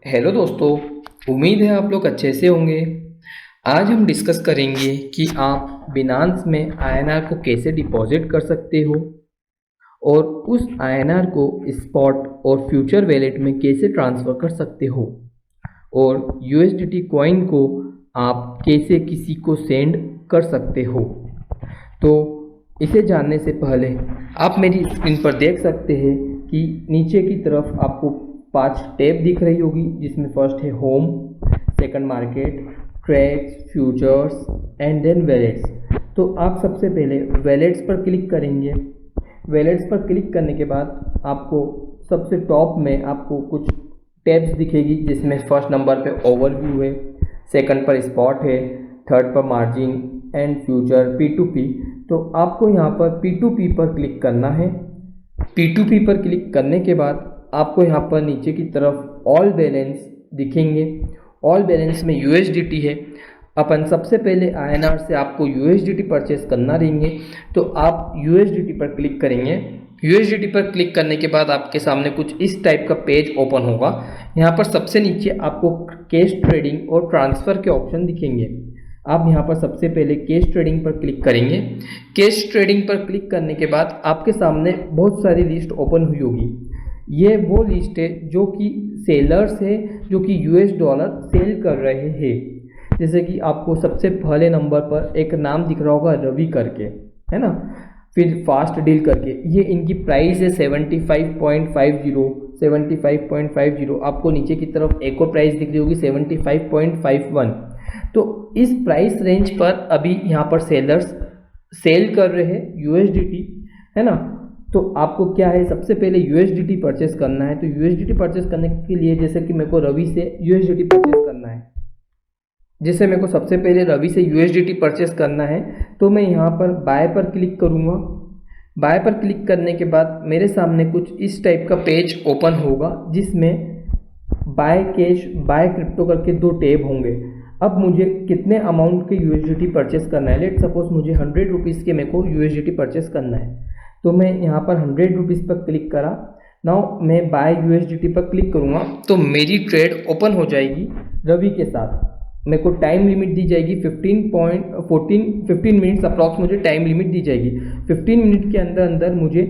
Hello दोस्तों। उम्मीद है आप लोग अच्छे से होंगे। आज हम डिस्कस करेंगे कि आप बिनांस में आईएनआर को कैसे डिपॉजिट कर सकते हो और उस आईएनआर को स्पॉट और फ्यूचर वैलेट में कैसे ट्रांसफ़र कर सकते हो और यूएसडीटी कॉइन को आप कैसे किसी को सेंड कर सकते हो। तो इसे जानने से पहले आप मेरी स्क्रीन पर देख सकते हैं कि नीचे की तरफ आपको 5 टैब दिख रही होगी, जिसमें फर्स्ट है home, second market, trades, futures and then wallets. तो आप सबसे पहले वैलेट्स पर क्लिक करेंगे। वैलेट्स पर क्लिक करने के बाद आपको सबसे टॉप में आपको कुछ टैब्स दिखेगी, जिसमें फर्स्ट नंबर पे ओवरव्यू है, सेकंड पर स्पॉट है, थर्ड पर मार्जिन एंड फ्यूचर P2P। तो आपको यहाँ पर P2P पर क्लिक करना है। P2P पर क्लिक करने के बाद आपको यहाँ पर नीचे की तरफ ऑल बैलेंस दिखेंगे। ऑल बैलेंस में USDT है। अपन सबसे पहले INR से आपको USDT परचेस करना रहेंगे, तो आप USDT पर क्लिक करेंगे। USDT पर क्लिक करने के बाद आपके सामने कुछ इस टाइप का पेज ओपन होगा। यहाँ पर सबसे नीचे आपको कैश ट्रेडिंग और ट्रांसफ़र के ऑप्शन दिखेंगे। आप यहाँ पर सबसे पहले कैश ट्रेडिंग पर क्लिक करेंगे। कैश ट्रेडिंग पर क्लिक करने के बाद आपके सामने बहुत सारी लिस्ट ओपन हुई होगी। ये वो लिस्ट है जो कि सेलर्स है, जो कि US डॉलर सेल कर रहे हैं। जैसे कि आपको सबसे पहले नंबर पर एक नाम दिख रहा होगा, रवि करके, है ना। फिर फास्ट डील करके, ये इनकी प्राइस है 75.50। आपको नीचे की तरफ एक और प्राइस दिख रही होगी 75.51। तो इस प्राइस रेंज पर अभी यहाँ पर सेलर्स सेल कर रहे हैं USDT, है ना। तो आपको क्या है, सबसे पहले USDT परचेस करना है। तो USDT परचेस करने के लिए जैसे कि मेरे को रवि से USDT परचेस करना है, जैसे मेरे को सबसे पहले रवि से USDT परचेस करना है, तो मैं यहाँ पर बाय पर क्लिक करूँगा। बाय पर क्लिक करने के बाद मेरे सामने कुछ इस टाइप का पेज ओपन होगा, जिसमें बाय कैश, बाय क्रिप्टो करके 2 टैब होंगे। अब मुझे कितने अमाउंट के USDT परचेस करना है, लेट सपोज मुझे 100 रुपीज़ के मेरे को USDT परचेस करना है, तो मैं यहाँ पर 100 रुपीज़ पर क्लिक करा। नाउ मैं बाय USDT पर क्लिक करूँगा तो मेरी ट्रेड ओपन हो जाएगी रवि के साथ। मेरे को टाइम लिमिट दी जाएगी 15 मिनट्स अप्रॉक्स मुझे टाइम लिमिट दी जाएगी। 15 मिनट के अंदर अंदर मुझे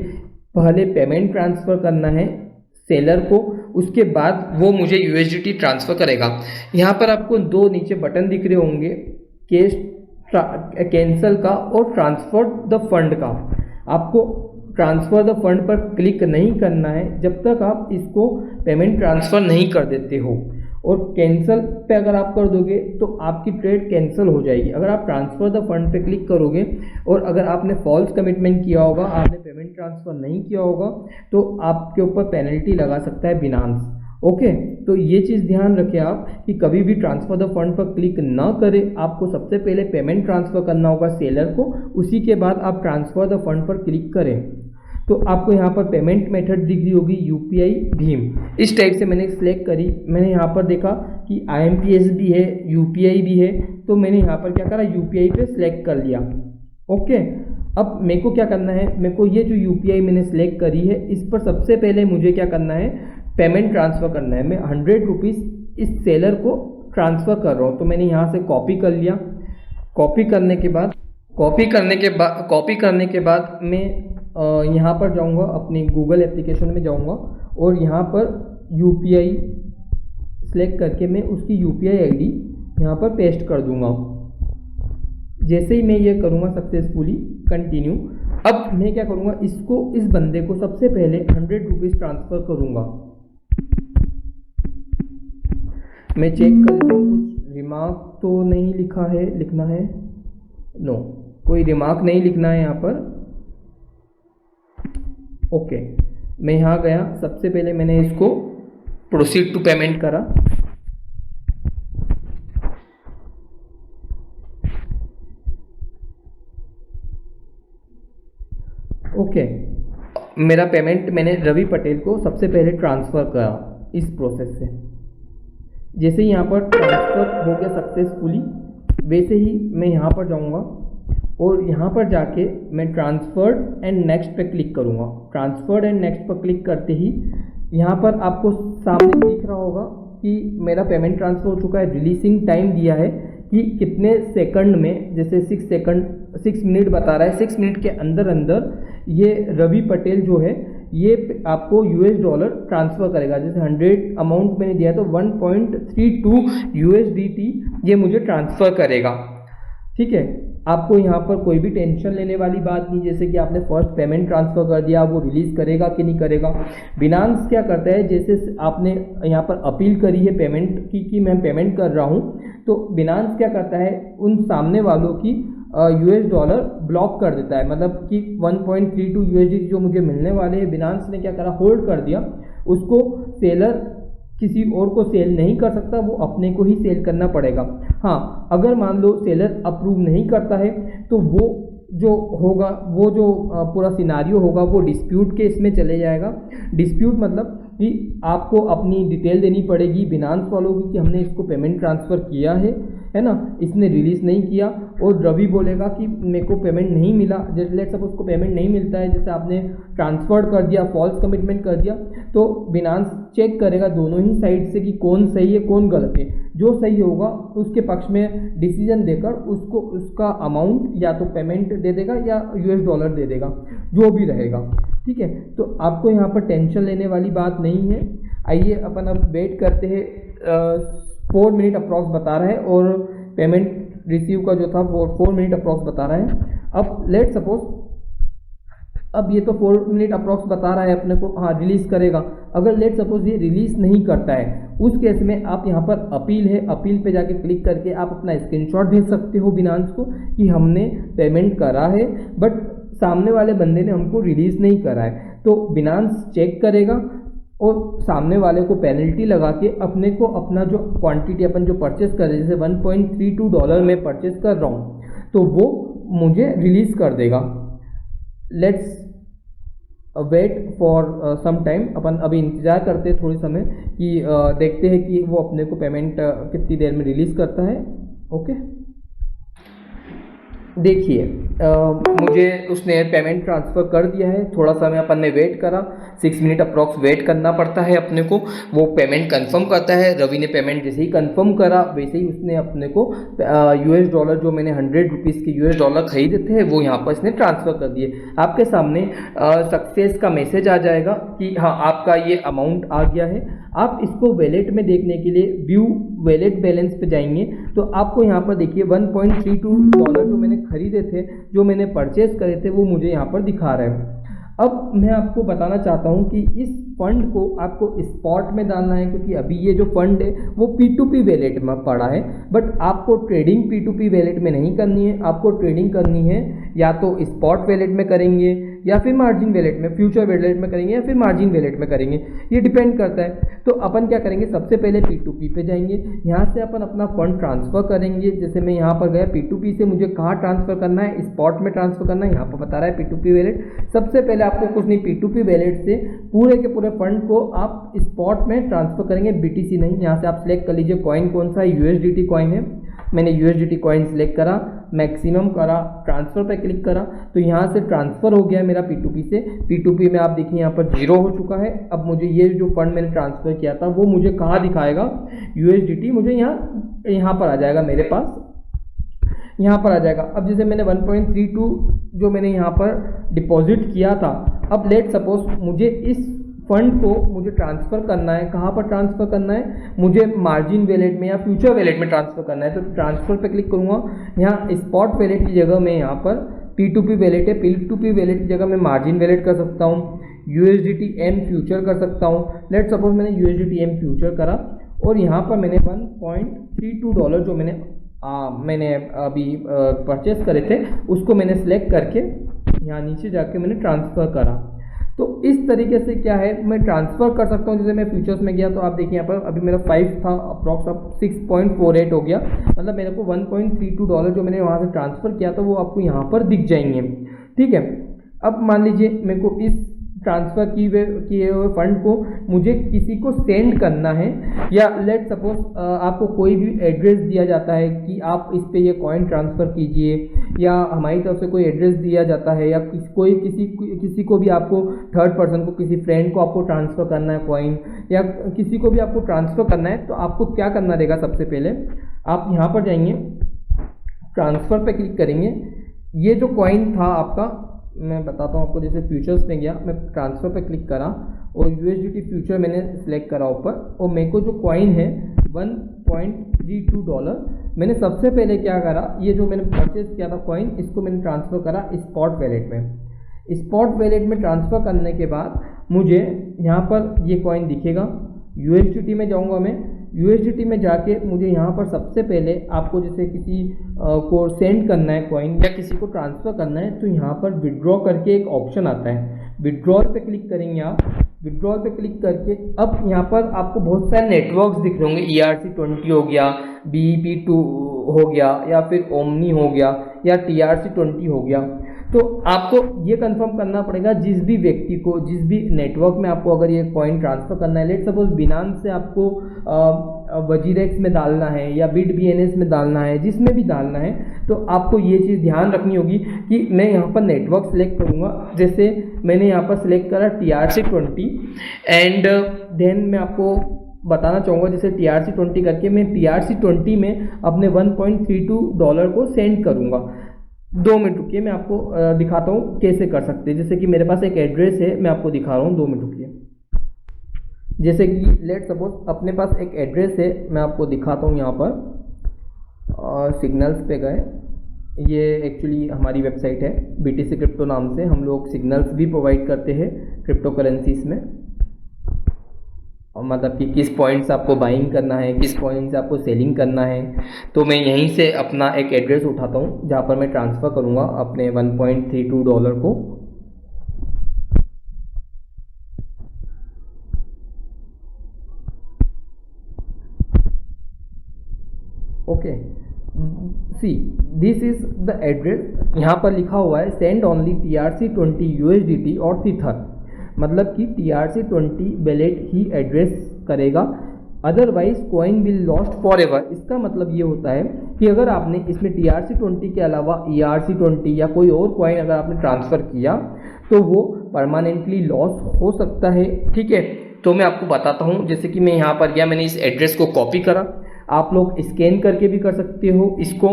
पहले पेमेंट ट्रांसफ़र करना है सेलर को, उसके बाद वो मुझे USDT ट्रांसफ़र करेगा। यहाँ पर आपको 2 नीचे बटन दिख रहे होंगे, कैश कैंसिल का और ट्रांसफ़र द फंड का। आपको ट्रांसफ़र द फंड पर क्लिक नहीं करना है जब तक आप इसको पेमेंट ट्रांसफ़र नहीं कर देते हो, और कैंसिल पे अगर आप कर दोगे तो आपकी ट्रेड कैंसिल हो जाएगी। अगर आप ट्रांसफ़र द फंड पे क्लिक करोगे और अगर आपने फॉल्स कमिटमेंट किया होगा, आपने पेमेंट ट्रांसफ़र नहीं किया होगा, तो आपके ऊपर पेनल्टी लगा सकता है बिनांस। ओके, तो ये चीज़ ध्यान रखें आप कि कभी भी ट्रांसफ़र द फंड पर क्लिक ना करें। आपको सबसे पहले पेमेंट ट्रांसफ़र करना होगा सेलर को, उसी के बाद आप ट्रांसफ़र द फंड पर क्लिक करें। तो आपको यहाँ पर पेमेंट मेथड दिख रही होगी UPI भीम, इस टाइप से मैंने सिलेक्ट करी। मैंने यहाँ पर देखा कि IMPS भी है, UPI भी है, तो मैंने यहाँ पर क्या करा, UPI पे सिलेक्ट कर लिया। ओके, अब मेरे को क्या करना है, मेरे को ये जो UPI मैंने सिलेक्ट करी है, इस पर सबसे पहले मुझे क्या करना है, पेमेंट ट्रांसफ़र करना है। मैं 100 रुपीज़ इस सेलर को ट्रांसफ़र कर रहा हूँ, तो मैंने यहाँ से कॉपी कर लिया। कॉपी करने के बाद मैं यहाँ पर जाऊँगा, अपनी गूगल एप्लीकेशन में जाऊँगा और यहाँ पर UPI सेलेक्ट करके मैं उसकी UPI ID यहाँ पर पेस्ट कर दूँगा। जैसे ही मैं ये करूँगा सक्सेसफुली कंटिन्यू, अब मैं क्या करूँगा, इस बंदे को सबसे पहले 100 रुपीज़ ट्रांसफ़र करूँगा। मैं चेक कर लूँ कुछ रिमार्क तो नहीं लिखना है, नो, कोई रिमार्क नहीं लिखना है यहाँ पर। ओके, मैं यहाँ गया, सबसे पहले मैंने इसको प्रोसीड टू पेमेंट करा। ओके, मेरा पेमेंट मैंने रवि पटेल को सबसे पहले ट्रांसफ़र करा इस प्रोसेस से। जैसे ही यहाँ पर ट्रांसफ़र हो गया सक्सेसफुली, वैसे ही मैं यहाँ पर जाऊँगा और यहाँ पर जाके मैं ट्रांसफ़र्ड एंड नेक्स्ट पे क्लिक करूँगा। ट्रांसफ़र्ड एंड नेक्स्ट पर क्लिक करते ही यहाँ पर आपको सामने दिख रहा होगा कि मेरा पेमेंट ट्रांसफ़र हो चुका है। रिलीजिंग टाइम दिया है कि कितने सेकंड में, जैसे 6 मिनट बता रहा है, 6 मिनट के अंदर अंदर ये रवि पटेल जो है ये आपको $, ट्रांसफ़र करेगा। जैसे 100 अमाउंट मैंने दिया है तो 1.32 USDT ये मुझे ट्रांसफ़र करेगा। ठीक है, आपको यहाँ पर कोई भी टेंशन लेने वाली बात नहीं, जैसे कि आपने फर्स्ट पेमेंट ट्रांसफ़र कर दिया, वो रिलीज़ करेगा कि नहीं करेगा। बिनांस क्या करता है, जैसे आपने यहाँ पर अपील करी है पेमेंट की कि मैं पेमेंट कर रहा हूँ, तो बिनांस क्या करता है, उन सामने वालों की $, ब्लॉक कर देता है। मतलब कि 1.32 USDT जो मुझे मिलने वाले हैं, बिनांस ने क्या करा, होल्ड कर दिया उसको। सेलर किसी और को सेल नहीं कर सकता, वो अपने को ही सेल करना पड़ेगा। हाँ, अगर मान लो सेलर अप्रूव नहीं करता है तो वो जो होगा, वो जो पूरा सिनारियो होगा वो डिस्प्यूट के इसमें चले जाएगा। डिस्प्यूट मतलब कि आपको अपनी डिटेल देनी पड़ेगी बिनांस वालों की कि हमने इसको पेमेंट ट्रांसफ़र किया है ना, इसने रिलीज़ नहीं किया। और रवि बोलेगा कि मेरे को पेमेंट नहीं मिला, जैसे लेट्स सपोज उसको पेमेंट नहीं मिलता है, जैसे आपने ट्रांसफ़र कर दिया, फॉल्स कमिटमेंट कर दिया, तो बिनांस चेक करेगा दोनों ही साइड से कि कौन सही है कौन गलत है। जो सही होगा उसके पक्ष में डिसीजन देकर उसको उसका अमाउंट या तो पेमेंट दे देगा या $, दे देगा, जो भी रहेगा। ठीक है, तो आपको यहाँ पर टेंशन लेने वाली बात नहीं है। आइए अपन अब वेट करते हैं। 4 मिनट अप्रॉक्स बता रहा है और पेमेंट रिसीव का जो था वो 4 मिनट अप्रॉक्स बता रहा है। अब लेट सपोज, अब ये तो 4 मिनट अप्रॉक्स बता रहा है अपने को, हाँ रिलीज़ करेगा। अगर लेट सपोज ये रिलीज़ नहीं करता है, उस केस में आप यहाँ पर अपील है, अपील पे जाके क्लिक करके आप अपना स्क्रीनशॉट भेज सकते हो बिनांस को कि हमने पेमेंट करा है बट सामने वाले बंदे ने हमको रिलीज़ नहीं करा है। तो बिनांस चेक करेगा और सामने वाले को पेनल्टी लगा के अपने को अपना जो क्वांटिटी अपन जो परचेस कर रहे हैं, जैसे $1.32 में परचेस कर रहा हूँ, तो वो मुझे रिलीज़ कर देगा। Let's wait for some time. अपन अभी इंतज़ार करते हैं थोड़ी समय कि देखते हैं कि वो अपने को पेमेंट कितनी देर में रिलीज़ करता है। ओके, देखिए मुझे उसने पेमेंट ट्रांसफ़र कर दिया है। थोड़ा सा मैं अपन ने वेट करा, 6 मिनट अप्रॉक्स वेट करना पड़ता है अपने को। वो पेमेंट कंफर्म करता है। रवि ने पेमेंट जैसे ही कंफर्म करा वैसे ही उसने अपने को $, जो मैंने 100 रुपीज़ के $, खरीदे थे वो यहाँ पर इसने ट्रांसफ़र कर दिए। आपके सामने सक्सेस का मैसेज आ जाएगा कि हाँ आपका ये अमाउंट आ गया है। आप इसको वैलेट में देखने के लिए व्यू वैलेट बैलेंस पे जाएंगे तो आपको यहाँ पर देखिए $1.32 जो मैंने खरीदे थे, जो मैंने परचेस करे थे, वो मुझे यहाँ पर दिखा रहा है। अब मैं आपको बताना चाहता हूँ कि इस फंड को आपको स्पॉट में डालना है, क्योंकि अभी ये जो फंड है वो P2P वैलेट में पड़ा है। बट आपको ट्रेडिंग P2P वैलेट में नहीं करनी है, आपको ट्रेडिंग करनी है या तो स्पॉट वैलेट में करेंगे या फिर मार्जिन वैलेट में, फ्यूचर वैलेट में करेंगे या फिर मार्जिन वैलेट में करेंगे, ये डिपेंड करता है। तो अपन क्या करेंगे, सबसे पहले P2P पे जाएंगे, यहाँ से अपन अपना फंड ट्रांसफ़र करेंगे। जैसे मैं यहाँ पर गया, P2P से मुझे कहाँ ट्रांसफ़र करना है, स्पॉट में ट्रांसफ़र करना है, यहाँ पर बता रहा है P2P वैलेट। सबसे पहले आपको कुछ नहीं, P2P वैलेट से पूरे के पूरे फंड को आप स्पॉट में ट्रांसफ़र करेंगे, BTC नहीं। यहाँ से आप सिलेक्ट कर लीजिए कॉइन कौन सा है, USDT कॉइन है। मैंने USDT कॉइन सिलेक्ट करा, मैक्सिमम करा, ट्रांसफ़र पे क्लिक करा, तो यहाँ से ट्रांसफ़र हो गया मेरा P2P से। P2P में आप देखिए यहाँ पर 0 हो चुका है। अब मुझे ये जो फंड मैंने ट्रांसफ़र किया था वो मुझे कहाँ दिखाएगा, USDT मुझे यहाँ पर आ जाएगा, मेरे पास यहाँ पर आ जाएगा। अब जैसे मैंने 1.32 जो मैंने यहाँ पर डिपॉजिट किया था, अब लेट सपोज मुझे इस फंड को मुझे ट्रांसफ़र करना है, कहाँ पर ट्रांसफ़र करना है, मुझे मार्जिन वैलेट में या फ्यूचर वैलेट में ट्रांसफ़र करना है। तो ट्रांसफ़र पे क्लिक करूँगा, यहाँ स्पॉट वैलेट की जगह मैं यहाँ पर P2P वैलेट है, P2P वैलेट की जगह मैं मार्जिन वैलेट कर सकता हूँ, USDT M फ्यूचर कर सकता हूँ। लेट सपोज मैंने USDT M फ्यूचर करा और यहाँ पर मैंने $1.32 जो मैंने अभी परचेस करे थे उसको मैंने सेलेक्ट करके यहाँ नीचे जाके मैंने ट्रांसफ़र करा। तो इस तरीके से क्या है, मैं ट्रांसफ़र कर सकता हूँ। जैसे मैं फ्यूचर्स में गया तो आप देखिए यहाँ पर अभी मेरा 5 था, अप्रॉक्स अब 6.48 हो गया। मतलब मेरे को $1.32 जो मैंने वहाँ से ट्रांसफ़र किया था वो आपको यहाँ पर दिख जाएंगे। ठीक है, अब मान लीजिए मेरे को इस ट्रांसफ़र किए हुए फंड को मुझे किसी को सेंड करना है, या लेट सपोज आपको कोई भी एड्रेस दिया जाता है कि आप इस पे ये कॉइन ट्रांसफ़र कीजिए, या हमारी तरफ से कोई एड्रेस दिया जाता है, या किसी को भी आपको थर्ड पर्सन को, किसी फ्रेंड को आपको ट्रांसफ़र करना है कॉइन, या किसी को भी आपको ट्रांसफ़र करना है, तो आपको क्या करना रहेगा? सबसे पहले आप यहाँ पर जाएंगे, ट्रांसफ़र पे क्लिक करेंगे। ये जो कॉइन था आपका, मैं बताता हूँ आपको। जैसे फ्यूचर्स में गया, मैं ट्रांसफ़र पे क्लिक करा और USDT फ्यूचर मैंने सेलेक्ट करा ऊपर, और मेरे को जो कॉइन है $1.32, मैंने सबसे पहले क्या करा, ये जो मैंने परचेज किया था कॉइन, इसको मैंने ट्रांसफ़र करा स्पॉट वैलेट में। स्पॉट वैलेट में ट्रांसफ़र करने के बाद मुझे यहाँ पर ये कॉइन दिखेगा। USDT में जाऊँगा मैं, USDT में जाके मुझे यहाँ पर सबसे पहले आपको जैसे किसी को सेंड करना है कॉइन, या किसी को ट्रांसफ़र करना है, तो यहाँ पर विड्रॉ करके एक ऑप्शन आता है। विड्रॉल पे क्लिक करेंगे आप। विड्रॉल पे क्लिक करके अब यहाँ पर आपको बहुत सारे नेटवर्क्स दिख रहे होंगे। ERC20 हो गया, BEP2 हो गया, या फिर ओमनी हो गया, या TRC20 हो गया। तो आपको ये कंफर्म करना पड़ेगा जिस भी व्यक्ति को, जिस भी नेटवर्क में आपको अगर ये कॉइन ट्रांसफ़र करना है। लेट सपोज बिनांस से आपको वजीरेक्स में डालना है, या BitBNS में डालना है, जिसमें भी डालना है, तो आपको ये चीज़ ध्यान रखनी होगी कि मैं यहाँ पर नेटवर्क सेलेक्ट करूँगा। जैसे मैंने यहाँ पर सेलेक्ट करा TRC20, एंड देन मैं आपको बताना चाहूँगा, जैसे TRC20 करके मैं TRC20 में अपने $1.32 को सेंड करूँगा। 2 मिनट रुकिए, मैं आपको दिखाता हूँ कैसे कर सकते हैं। जैसे कि मेरे पास एक एड्रेस है, मैं आपको दिखा रहा हूँ, 2 मिनट रुकिए। जैसे कि लेट सपोज अपने पास एक एड्रेस है, मैं आपको दिखाता हूँ यहाँ पर। सिग्नल्स पे गए, ये एक्चुअली हमारी वेबसाइट है BTC क्रिप्टो नाम से। हम लोग सिग्नल्स भी प्रोवाइड करते हैं क्रिप्टो करेंसीज में, और मतलब कि किस पॉइंट से आपको बाइंग करना है, किस पॉइंट से आपको सेलिंग करना है। तो मैं यहीं से अपना एक एड्रेस उठाता हूँ जहाँ पर मैं ट्रांसफ़र करूँगा अपने $1.32 को। Okay, see this is the address. यहाँ पर लिखा हुआ है सेंड ओनली TRC20 USDT और Tether, मतलब कि TRC20 वैलेट ही एड्रेस करेगा, otherwise coin will lost for ever. इसका मतलब ये होता है कि अगर आपने इसमें TRC20 के अलावा ERC20 या कोई और कॉइन अगर आपने ट्रांसफ़र किया, तो वो परमानेंटली लॉस हो सकता है। ठीक है, तो मैं आपको बताता हूँ। जैसे कि मैं यहाँ पर गया, मैंने इस एड्रेस को कॉपी करा। आप लोग स्कैन करके भी कर सकते हो इसको।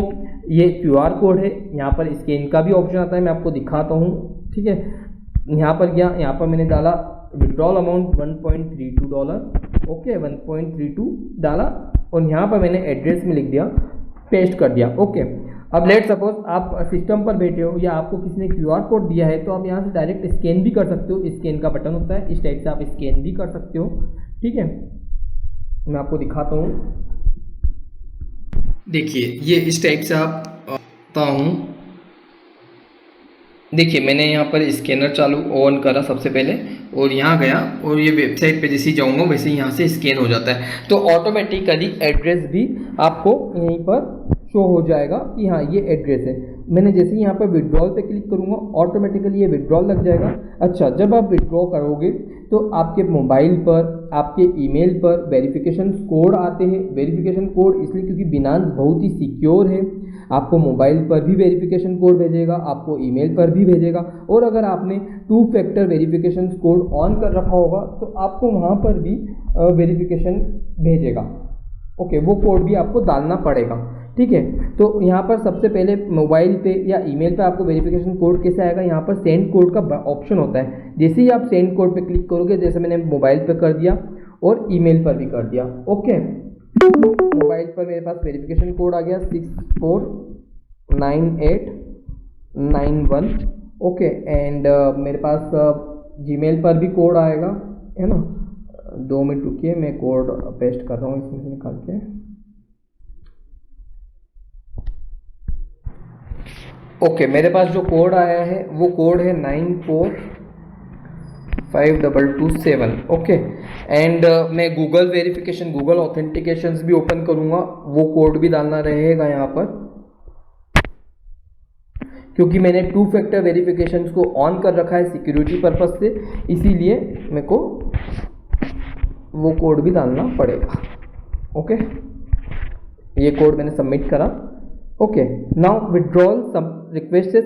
ये QR कोड है, यहाँ पर स्कैन का भी ऑप्शन आता है, मैं आपको दिखाता हूँ। ठीक है, यहाँ पर गया, यहाँ पर मैंने डाला विड्रॉल अमाउंट $1.32। ओके, 1.32 डाला, और यहाँ पर मैंने एड्रेस में लिख दिया, पेस्ट कर दिया। ओके, अब लेट सपोज आप सिस्टम पर बैठे हो, या आपको किसी ने QR कोड दिया है, तो आप यहाँ से डायरेक्ट स्कैन भी कर सकते हो। स्कैन का बटन होता है, इस टाइप से आप स्कैन भी कर सकते हो। ठीक है, मैं आपको दिखाता हूँ। देखिए, ये इस टाइप से आप आता हूँ। देखिए, मैंने यहाँ पर स्कैनर चालू ऑन करा सबसे पहले, और यहाँ गया, और ये वेबसाइट पे जैसे ही जाऊँगा वैसे यहाँ से स्कैन हो जाता है। तो ऑटोमेटिकली एड्रेस भी आपको यहीं पर शो हो जाएगा कि हाँ ये एड्रेस है। मैंने जैसे ही यहाँ पर विड्रॉल पे क्लिक करूँगा, ऑटोमेटिकली ये विड्रॉल लग जाएगा। अच्छा, जब आप विड्रॉ करोगे तो आपके मोबाइल पर, आपके ईमेल पर वेरिफिकेशन कोड आते हैं। वेरिफिकेशन कोड इसलिए क्योंकि बिनांस बहुत ही सिक्योर है। आपको मोबाइल पर भी वेरिफिकेशन कोड भेजेगा, आपको ईमेल पर भी भेजेगा, और अगर आपने 2 फैक्टर वेरिफिकेशन कोड ऑन कर रखा होगा तो आपको वहाँ पर भी वेरिफिकेशन भेजेगा। ओके, वो कोड भी आपको डालना पड़ेगा। ठीक है, तो यहाँ पर सबसे पहले मोबाइल पे या ईमेल पे आपको वेरिफिकेशन कोड कैसे आएगा, यहाँ पर सेंड कोड का ऑप्शन होता है। जैसे ही आप सेंड कोड पे क्लिक करोगे, जैसे मैंने मोबाइल पे कर दिया और ईमेल पर भी कर दिया। ओके, मोबाइल पर मेरे पास वेरिफिकेशन कोड आ गया 649891। ओके, एंड मेरे पास जीमेल पर भी कोड आएगा, है ना। 2 मिनट रुकिए, मैं कोड पेस्ट कर रहा हूँ इसमें से निकाल के। ओके, मेरे पास जो कोड आया है वो कोड है 945227। ओके, एंड मैं गूगल वेरिफिकेशन, गूगल ऑथेंटिकेशंस भी ओपन करूँगा, वो कोड भी डालना रहेगा यहाँ पर, क्योंकि मैंने 2 फैक्टर वेरिफिकेशन को ऑन कर रखा है सिक्योरिटी पर्पस से, इसीलिए मेरे को वो कोड भी डालना पड़ेगा। ओके, ये कोड मैंने सबमिट करा। ओके, नाउ विड्रॉल रिक्वेस्ट से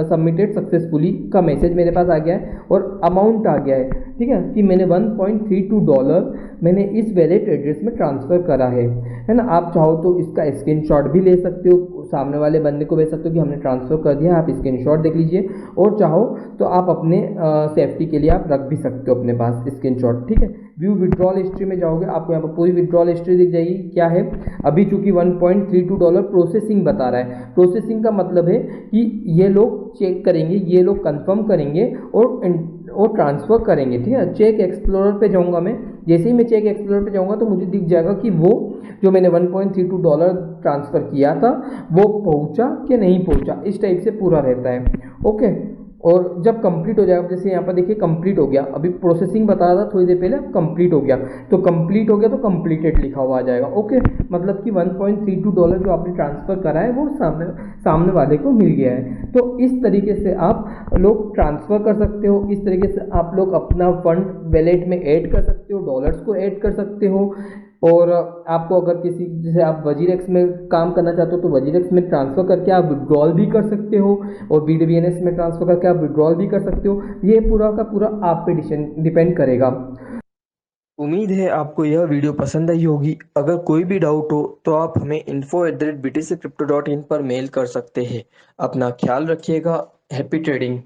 सबमिटेड सक्सेसफुली का मैसेज मेरे पास आ गया है और अमाउंट आ गया है, ठीक है, कि मैंने $1.32 मैंने इस वैलेट एड्रेस में ट्रांसफ़र करा है ना। आप चाहो तो इसका स्क्रीनशॉट भी ले सकते हो, सामने वाले बंदे को भेज सकते हो कि हमने ट्रांसफ़र कर दिया, आप स्क्रीनशॉट देख लीजिए, और चाहो तो आप अपने सेफ्टी के लिए आप रख भी सकते हो अपने पास स्क्रीनशॉट, ठीक है। व्यू विड्रॉल हिस्ट्री में जाओगे, आपको यहाँ पर पूरी विड्रॉल हिस्ट्री दिख जाएगी। क्या है, अभी चूंकि $1.32 प्रोसेसिंग बता रहा है। प्रोसेसिंग का मतलब है कि ये लोग चेक करेंगे, ये लोग कंफर्म करेंगे और ट्रांसफ़र करेंगे, ठीक है। चेक एक्सप्लोरर पे जाऊंगा मैं, जैसे ही मैं चेक एक्सप्लोरर पे जाऊंगा तो मुझे दिख जाएगा कि वो जो मैंने $1.32 ट्रांसफ़र किया था वो पहुंचा कि नहीं पहुंचा, इस टाइप से पूरा रहता है। ओके, और जब कंप्लीट हो जाएगा, जैसे यहाँ पर देखिए कंप्लीट हो गया, अभी प्रोसेसिंग बता रहा था थोड़ी देर पहले, कंप्लीट हो गया, तो कंप्लीट हो गया तो कंप्लीटेड लिखा हुआ आ जाएगा। ओके, मतलब कि $1.32 जो आपने ट्रांसफ़र करा है वो सामने वाले को मिल गया है। तो इस तरीके से आप लोग ट्रांसफ़र कर सकते हो, इस तरीके से आप लोग अपना फंड वैलेट में ऐड कर सकते हो, डॉलर्स को ऐड कर सकते हो। और आपको अगर किसी, जैसे आप वजीरेक्स में काम करना चाहते हो तो वजीरेक्स में ट्रांसफ़र करके आप विड्रॉल भी कर सकते हो, और BDBNS में ट्रांसफ़र करके आप विड्रॉल भी कर सकते हो। ये पूरा का पूरा आप पे डिपेंड करेगा। उम्मीद है आपको यह वीडियो पसंद आई होगी। अगर कोई भी डाउट हो तो आप हमें info@btccrypto.in पर मेल कर सकते हैं। अपना ख्याल रखिएगा। Happy trading.